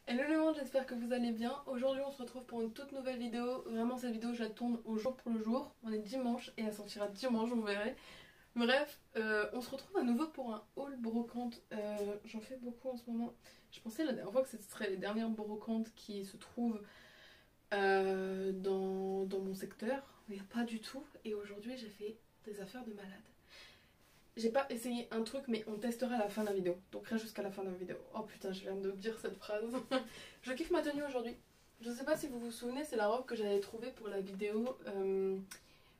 Hello le monde, j'espère que vous allez bien. Aujourd'hui on se retrouve pour une toute nouvelle vidéo. Vraiment cette vidéo je la tourne au jour pour le jour. On est dimanche et elle sortira dimanche, vous verrez. Bref, on se retrouve à nouveau pour un haul brocante. J'en fais beaucoup en ce moment. Je pensais la dernière fois que ce serait les dernières brocantes qui se trouvent dans mon secteur. Mais pas du tout. Et aujourd'hui j'ai fait des affaires de malade. J'ai pas essayé un truc, mais on testera à la fin de la vidéo. Donc reste jusqu'à la fin de la vidéo. Oh putain, je viens de dire cette phrase. Je kiffe ma tenue aujourd'hui. Je sais pas si vous vous souvenez, c'est la robe que j'avais trouvée pour la vidéo.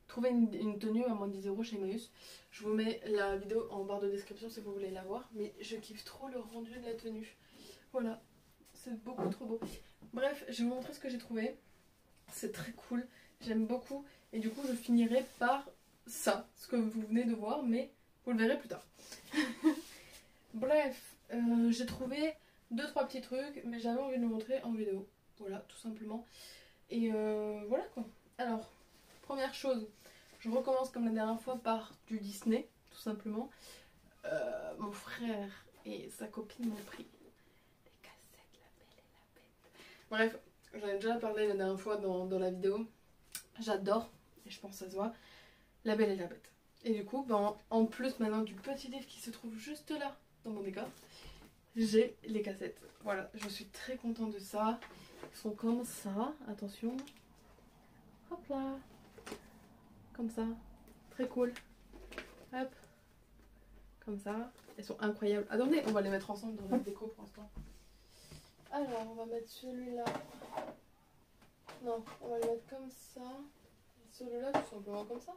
Trouver une tenue à moins de 10 € chez Emmaüs. Je vous mets la vidéo en barre de description si vous voulez la voir. Mais je kiffe trop le rendu de la tenue. Voilà, c'est beaucoup trop beau. Bref, je vais vous montrer ce que j'ai trouvé. C'est très cool, j'aime beaucoup. Et du coup, je finirai par ça, ce que vous venez de voir, mais vous le verrez plus tard. Bref, j'ai trouvé 2-3 petits trucs, mais j'avais envie de le montrer en vidéo. Voilà, tout simplement. Et voilà quoi. Alors, première chose, je recommence comme la dernière fois par du Disney, tout simplement. Mon frère et sa copine m'ont pris des cassettes La Belle et la Bête. Bref, j'en ai déjà parlé la dernière fois dans la vidéo. J'adore, et je pense que ça se voit, La Belle et la Bête. Et du coup, ben, en plus maintenant du petit livre qui se trouve juste là, dans mon décor, j'ai les cassettes. Voilà, je suis très contente de ça. Ils sont comme ça, attention. Hop là. Comme ça. Très cool. Hop. Comme ça. Elles sont incroyables. Attendez, on va les mettre ensemble dans la déco pour l'instant. Alors, on va mettre celui-là. Non, on va le mettre comme ça. Et celui-là, tout simplement comme ça.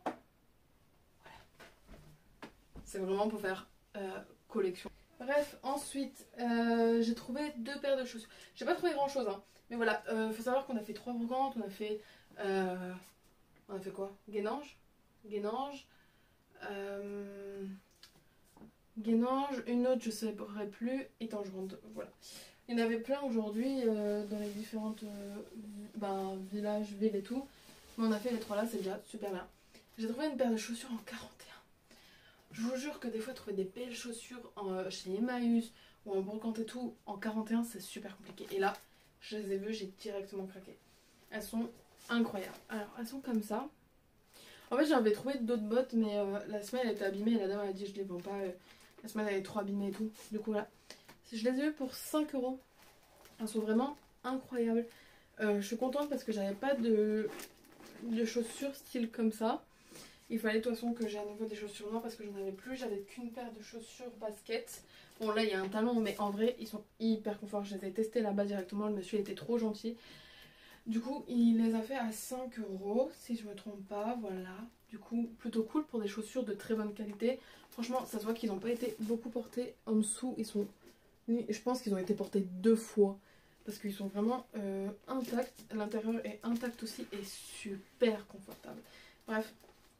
C'est vraiment pour faire collection. Bref, ensuite, j'ai trouvé 2 paires de chaussures. J'ai pas trouvé grand chose, hein. Mais voilà, faut savoir qu'on a fait 3 brocantes. On a fait quoi? Guénange, une autre je ne saurais plus, et Tangerande, voilà. Il y en avait plein aujourd'hui dans les différentes villages, villes et tout. Mais on a fait les 3 là, c'est déjà super bien. J'ai trouvé une paire de chaussures en 41. Je vous jure que des fois trouver des belles chaussures chez Emmaüs ou en brocante et tout en 41 c'est super compliqué. Et là je les ai vues, j'ai directement craqué. Elles sont incroyables. Alors elles sont comme ça. En fait j'avais trouvé d'autres bottes mais la semelle elle était abîmée et la dame elle a dit je les vends pas. La semelle elle est trop abîmée et tout. Du coup là je les ai vues pour 5 €. Elles sont vraiment incroyables. Je suis contente parce que j'avais pas de chaussures style comme ça. Il fallait de toute façon que j'ai à nouveau des chaussures noires parce que j'en avais plus. J'avais qu'une paire de chaussures basket. Bon là il y a un talon mais en vrai ils sont hyper confort. Je les ai testés là-bas directement. Le monsieur était trop gentil. Du coup il les a fait à 5 € si je me trompe pas. Voilà. Du coup plutôt cool pour des chaussures de très bonne qualité. Franchement ça se voit qu'ils n'ont pas été beaucoup portés. En dessous ils sont... Je pense qu'ils ont été portés 2 fois. Parce qu'ils sont vraiment intacts. L'intérieur est intact aussi et super confortable. Bref.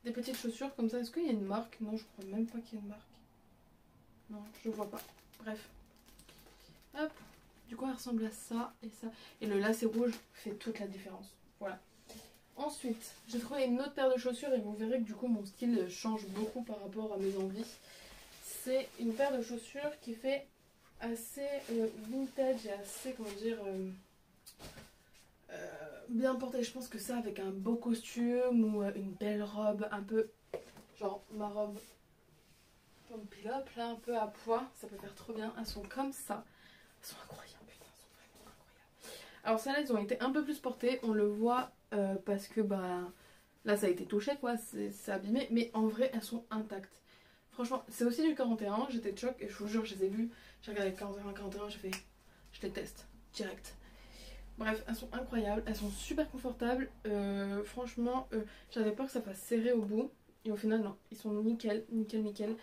Des petites chaussures comme ça. Est-ce qu'il y a une marque? Non, je crois même pas qu'il y a une marque. Non, je vois pas. Bref. Hop. Du coup, elle ressemble à ça et ça. Et le lacet rouge fait toute la différence. Voilà. Ensuite, j'ai trouvé une autre paire de chaussures et vous verrez que du coup, mon style change beaucoup par rapport à mes envies. C'est une paire de chaussures qui fait assez vintage et assez, comment dire... bien porté. Je pense que ça avec un beau costume ou une belle robe un peu genre ma robe Pump Up là un peu à pois, ça peut faire trop bien. Elles sont comme ça, elles sont incroyables, putain, elles sont vraiment incroyables. Alors celles-là elles ont été un peu plus portées, on le voit parce que bah là ça a été touché quoi, c'est abîmé, mais en vrai elles sont intactes. Franchement c'est aussi du 41, j'étais de choc et je vous jure je les ai vues, j'ai regardé 41, j'ai fait je les teste direct. Bref, elles sont incroyables, elles sont super confortables. Franchement, j'avais peur que ça fasse serré au bout. Et au final, non, ils sont nickel, nickel, nickel.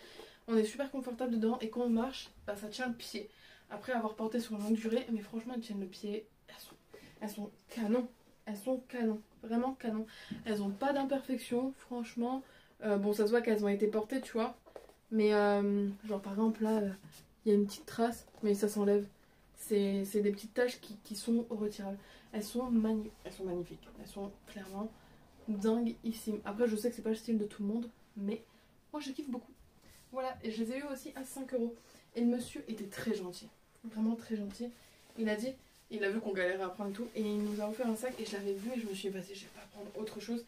On est super confortable dedans et quand on marche, bah, ça tient le pied. Après avoir porté sur une longue durée, mais franchement, elles tiennent le pied. Elles sont canon. Elles sont canon, vraiment canon. Elles ont pas d'imperfection, franchement. Bon, ça se voit qu'elles ont été portées, tu vois. Mais genre par exemple là, il y a une petite trace, mais ça s'enlève. C'est des petites taches qui sont retirables. Elles sont magnifiques. Elles sont clairement dinguissimes. Après je sais que c'est pas le style de tout le monde, mais moi je kiffe beaucoup. Voilà, et je les ai eu aussi à 5 €. Et le monsieur était très gentil. Vraiment très gentil. Il a dit, Il a vu qu'on galérait à prendre tout et il nous a offert un sac et je l'avais vu et je me suis dit vas-y je vais pas prendre autre chose.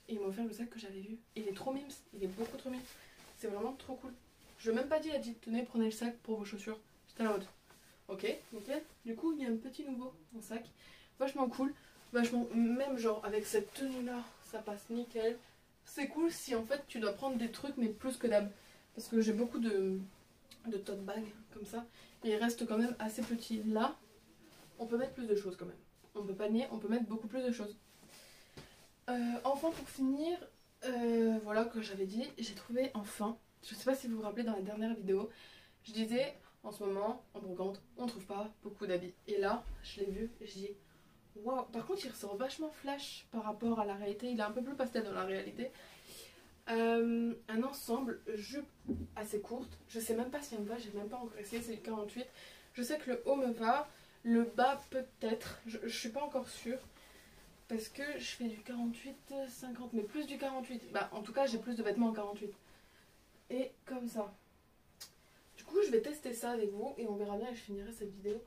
Et il m'a offert le sac que j'avais vu. Il est trop mimes, il est beaucoup trop mimes. C'est vraiment trop cool. Je lui ai même pas dit, il a dit tenez prenez le sac pour vos chaussures. J'étais là en mode ok, nickel. Du coup il y a un petit nouveau en sac. Vachement cool. Vachement, même genre avec cette tenue là, ça passe nickel. C'est cool si en fait tu dois prendre des trucs mais plus que d'hab. Parce que j'ai beaucoup de tote bag comme ça. Et il reste quand même assez petit. Là, on peut mettre plus de choses quand même. On peut pas nier, on peut mettre beaucoup plus de choses. Enfin pour finir, voilà que j'avais dit, j'ai trouvé enfin, je sais pas si vous vous rappelez dans la dernière vidéo, je disais en ce moment en brocante on trouve pas beaucoup d'habits. Et là je l'ai vu et je dis waouh, par contre il ressort vachement flash par rapport à la réalité, il est un peu plus pastel dans la réalité. Un ensemble jupe assez courte, je sais même pas si elle me va, j'ai même pas encore essayé, c'est du 48. Je sais que le haut me va, le bas peut-être, je suis pas encore sûre. Parce que je fais du 48, 50, mais plus du 48. Bah en tout cas j'ai plus de vêtements en 48. Et comme ça. Du coup je vais tester ça avec vous et on verra bien et je finirai cette vidéo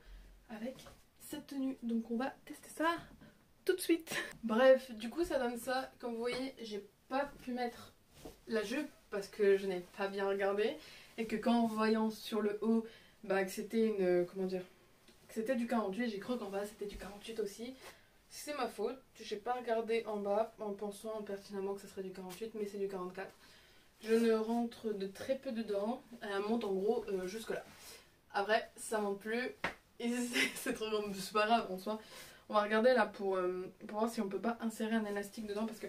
avec cette tenue. Donc on va tester ça tout de suite. Bref, du coup ça donne ça. Comme vous voyez, j'ai pas pu mettre la jupe parce que je n'ai pas bien regardé. Et que quand en voyant sur le haut, bah que c'était une... comment dire, que c'était du 48, j'ai cru qu'en bas c'était du 48 aussi. C'est ma faute, j'ai pas regardé en bas en pensant pertinemment que ce serait du 48 mais c'est du 44. Je ne rentre de très peu dedans, elle monte en gros jusque là. Après ça monte plus et c'est trop grand, c'est pas grave en soi. On va regarder là pour voir si on peut pas insérer un élastique dedans parce que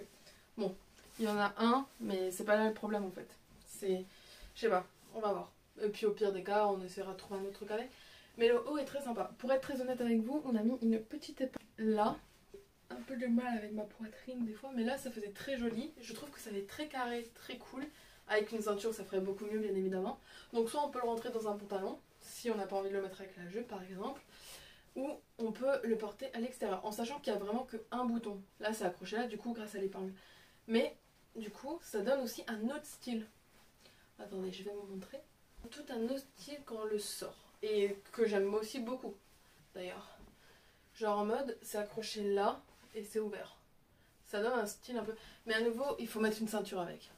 bon, il y en a un mais c'est pas là le problème en fait. C'est, je sais pas, on va voir. Et puis au pire des cas on essaiera de trouver un autre truc avec. Mais le haut est très sympa. Pour être très honnête avec vous, on a mis une petite épingle là. Un peu de mal avec ma poitrine des fois, mais là ça faisait très joli. Je trouve que ça fait très carré, très cool. Avec une ceinture ça ferait beaucoup mieux bien évidemment. Donc soit on peut le rentrer dans un pantalon, si on n'a pas envie de le mettre avec la jupe par exemple, ou on peut le porter à l'extérieur, en sachant qu'il n'y a vraiment qu'un bouton. Là c'est accroché là du coup grâce à l'épingle. Mais du coup ça donne aussi un autre style. Attendez, je vais vous montrer. Tout un autre style quand on le sort. Et que j'aime aussi beaucoup d'ailleurs. Genre en mode c'est accroché là et c'est ouvert. Ça donne un style un peu... Mais à nouveau, il faut mettre une ceinture avec.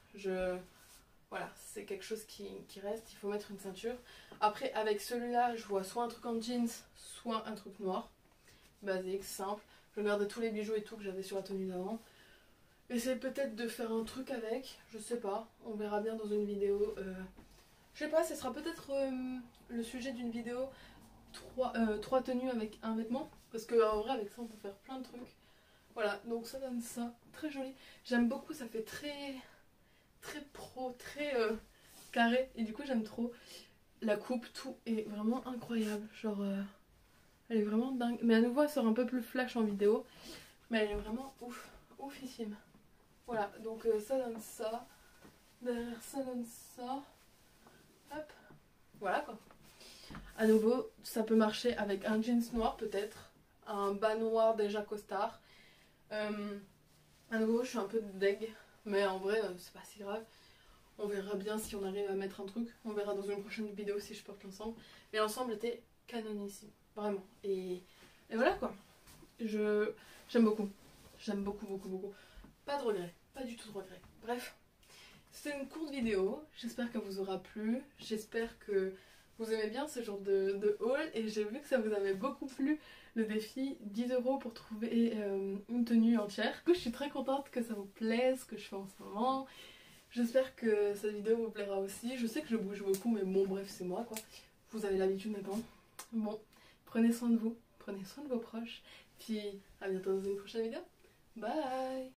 Voilà, c'est quelque chose qui reste, il faut mettre une ceinture. Après, avec celui-là, je vois soit un truc en jeans, soit un truc noir. Basique, simple. Je gardais tous les bijoux et tout que j'avais sur la tenue d'avant. Essayer peut-être de faire un truc avec, je sais pas. On verra bien dans une vidéo. Je sais pas, ce sera peut-être le sujet d'une vidéo. 3 tenues avec un vêtement. Parce qu'en vrai, avec ça, on peut faire plein de trucs. Voilà, donc ça donne ça. Très joli. J'aime beaucoup, ça fait très pro, très carré. Et du coup, j'aime trop. La coupe, tout est vraiment incroyable. Genre, elle est vraiment dingue. Mais à nouveau, elle sort un peu plus flash en vidéo. Mais elle est vraiment ouf, oufissime. Voilà, donc ça donne ça. Derrière, ça donne ça. Hop. Voilà quoi. À nouveau, ça peut marcher avec un jeans noir peut-être. Un bas noir déjà costard. À nouveau je suis un peu deg, mais en vrai c'est pas si grave. On verra bien si on arrive à mettre un truc. On verra dans une prochaine vidéo si je porte l'ensemble. Mais l'ensemble était canonissime, vraiment. Et voilà quoi. J'aime beaucoup. J'aime beaucoup, beaucoup, beaucoup. Pas de regrets, pas du tout de regrets. Bref, c'était une courte vidéo. J'espère qu'elle vous aura plu. J'espère que vous aimez bien ce genre de haul. Et j'ai vu que ça vous avait beaucoup plu. Le défi 10 € pour trouver une tenue entière. Du coup, je suis très contente que ça vous plaise, ce que je fais en ce moment. J'espère que cette vidéo vous plaira aussi. Je sais que je bouge beaucoup, mais bon, bref, c'est moi quoi. Vous avez l'habitude maintenant. Bon, prenez soin de vous, prenez soin de vos proches. Puis à bientôt dans une prochaine vidéo. Bye!